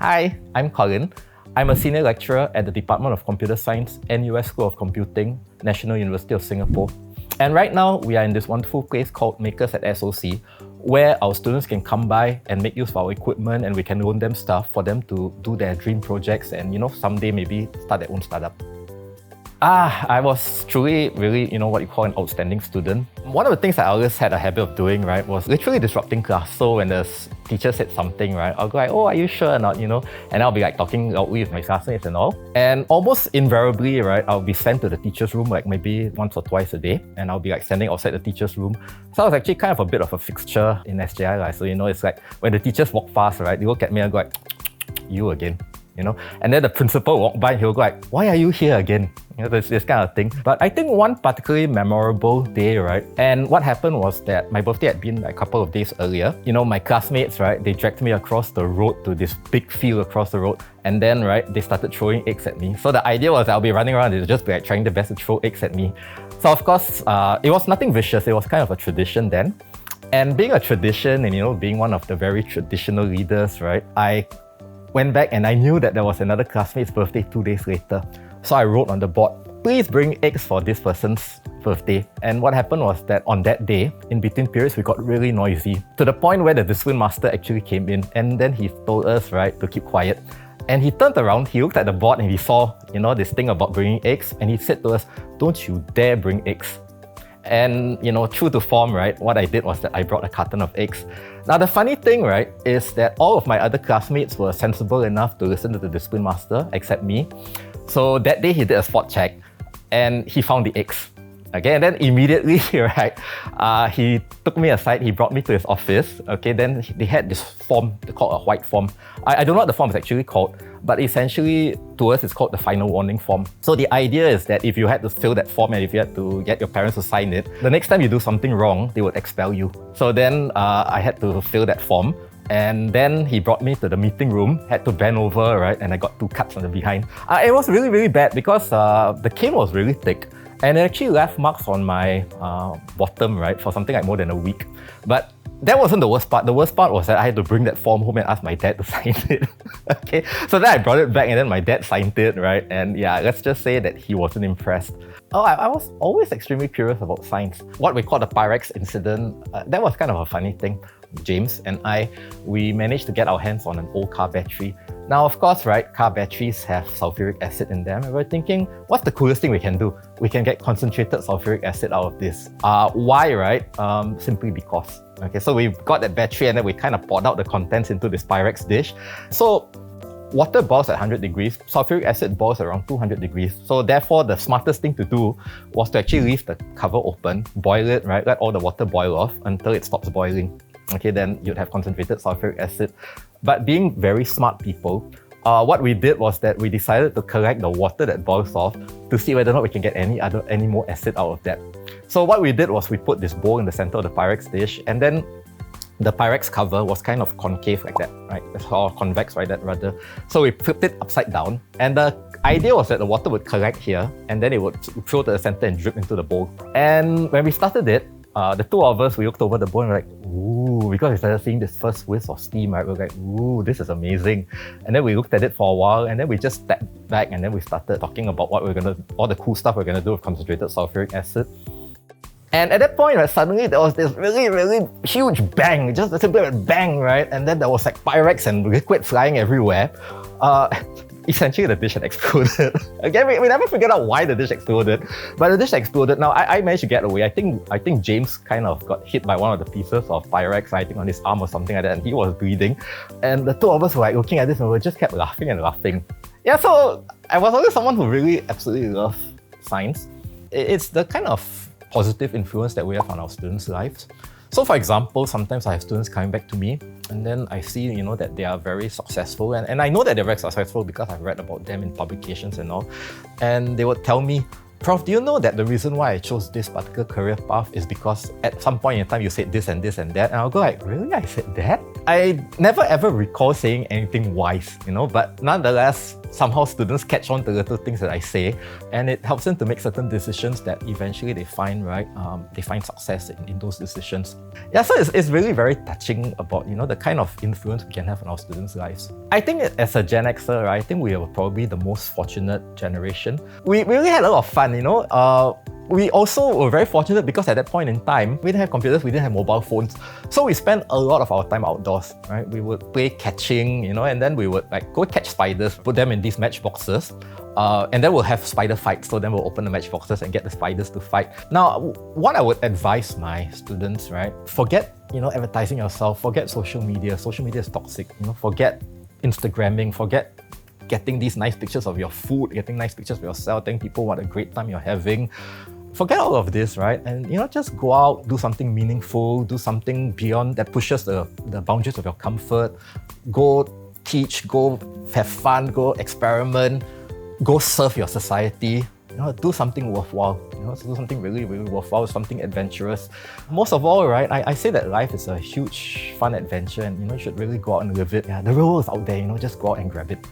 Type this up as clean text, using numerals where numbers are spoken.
Hi, I'm Colin. I'm a senior lecturer at the Department of Computer Science, NUS School of Computing, National University of Singapore. And right now, we are in this wonderful place called Makers at SOC, where our students can come by and make use of our equipment, and we can loan them stuff for them to do their dream projects and, someday maybe start their own startup. I was truly really, what you call an outstanding student. One of the things that I always had a habit of doing, right, was literally disrupting class. So when the teacher said something, right, I'll go like, oh, are you sure or not, And I'll be like talking loudly with my classmates and all. And almost invariably, right, I'll be sent to the teacher's room like maybe once or twice a day. And I'll be like standing outside the teacher's room. So I was actually kind of a bit of a fixture in SJI. Like. So, it's like when the teachers walk past, right, they look at me and go like, you again. And then the principal walked by and he'll go like, why are you here again? This kind of thing. But I think one particularly memorable day, right? And what happened was that my birthday had been a couple of days earlier. My classmates, right? They dragged me across the road to this big field across the road. And then, right, they started throwing eggs at me. So the idea was I'll be running around and they'll just be like trying their best to throw eggs at me. So of course, it was nothing vicious. It was kind of a tradition then. And being a tradition and, being one of the very traditional leaders, right? I went back and I knew that there was another classmate's birthday 2 days later. So I wrote on the board, please bring eggs for this person's birthday. And what happened was that on that day, in between periods, we got really noisy to the point where the discipline master actually came in and then he told us, right, to keep quiet. And he turned around, he looked at the board and he saw, this thing about bringing eggs. And he said to us, don't you dare bring eggs. And, true to form, right, what I did was that I brought a carton of eggs. Now, the funny thing, right, is that all of my other classmates were sensible enough to listen to the discipline master, except me. So that day he did a spot check and he found the eggs. Okay, and then immediately, right, he took me aside, he brought me to his office. Okay, then they had this form called a white form. I don't know what the form is actually called, but essentially to us it's called the final warning form. So the idea is that if you had to fill that form and if you had to get your parents to sign it, the next time you do something wrong, they would expel you. So then I had to fill that form. And then he brought me to the meeting room, had to bend over, right, and I got 2 cuts on the behind. It was really, really bad because the cane was really thick. And it actually left marks on my bottom, right, for something like more than a week. But that wasn't the worst part. The worst part was that I had to bring that form home and ask my dad to sign it. Okay, so then I brought it back and then my dad signed it, right? And yeah, let's just say that he wasn't impressed. I was always extremely curious about science. What we call the Pyrex Incident, that was kind of a funny thing. James and we managed to get our hands on an old car battery. Now, of course, right, car batteries have sulfuric acid in them. And we're thinking, what's the coolest thing we can do? We can get concentrated sulfuric acid out of this. Why, right? Simply because. Okay, so we got that battery and then we kind of poured out the contents into this Pyrex dish. So water boils at 100 degrees, sulfuric acid boils around 200 degrees. So therefore, the smartest thing to do was to actually leave the cover open, boil it, right? Let all the water boil off until it stops boiling. Okay, then you'd have concentrated sulfuric acid. But being very smart people, what we did was that we decided to collect the water that boils off to see whether or not we can get any more acid out of that. So what we did was we put this bowl in the center of the Pyrex dish, and then the Pyrex cover was kind of concave like that, right? Or convex, right? That rather. So we flipped it upside down, and the idea was that the water would collect here, and then it would flow to the center and drip into the bowl. And when we started it, the two of us, we looked over the bowl and we're like, ooh, because we started seeing this first whisk of steam, right? We're like, ooh, this is amazing. And then we looked at it for a while and then we just stepped back and then we started talking about all the cool stuff we're gonna do with concentrated sulfuric acid. And at that point, right, suddenly there was this really, really huge bang, just a simple bang, right? And then there was like Pyrex and liquid flying everywhere. Essentially, the dish had exploded. Again, we never figured out why the dish exploded, but the dish exploded. Now, I managed to get away. I think James kind of got hit by one of the pieces of Pyrex, I think on his arm or something like that, and he was bleeding. And the two of us were like looking at this and we just kept laughing and laughing. Yeah, so I was always someone who really absolutely loved science. It's the kind of positive influence that we have on our students' lives. So for example, sometimes I have students coming back to me and then I see, that they are very successful and I know that they're very successful because I've read about them in publications and all. And they would tell me, Prof, do you know that the reason why I chose this particular career path is because at some point in time you said this and this and that, and I'll go like, really? I said that? I never ever recall saying anything wise, but nonetheless, somehow students catch on to little things that I say, and it helps them to make certain decisions that eventually they find, right? They find success in those decisions. Yeah, so it's really very touching about, the kind of influence we can have on our students' lives. I think as a Gen Xer, right, I think we are probably the most fortunate generation. We really had a lot of fun, We also were very fortunate because at that point in time, we didn't have computers, we didn't have mobile phones. So we spent a lot of our time outdoors, right? We would play catching, and then we would go catch spiders, put them in these matchboxes, and then we'll have spider fights. So then we'll open the matchboxes and get the spiders to fight. Now, what I would advise my students, right? Forget, advertising yourself, forget social media. Social media is toxic, forget Instagramming, forget getting these nice pictures of your food, getting nice pictures of yourself, telling people what a great time you're having. Forget all of this, right? And just go out, do something meaningful, do something beyond that pushes the boundaries of your comfort. Go teach, go have fun, go experiment, go serve your society. Do something worthwhile. Do something really, really worthwhile, something adventurous. Most of all, right, I say that life is a huge, fun adventure, and you should really go out and live it. Yeah, the real world is out there, just go out and grab it.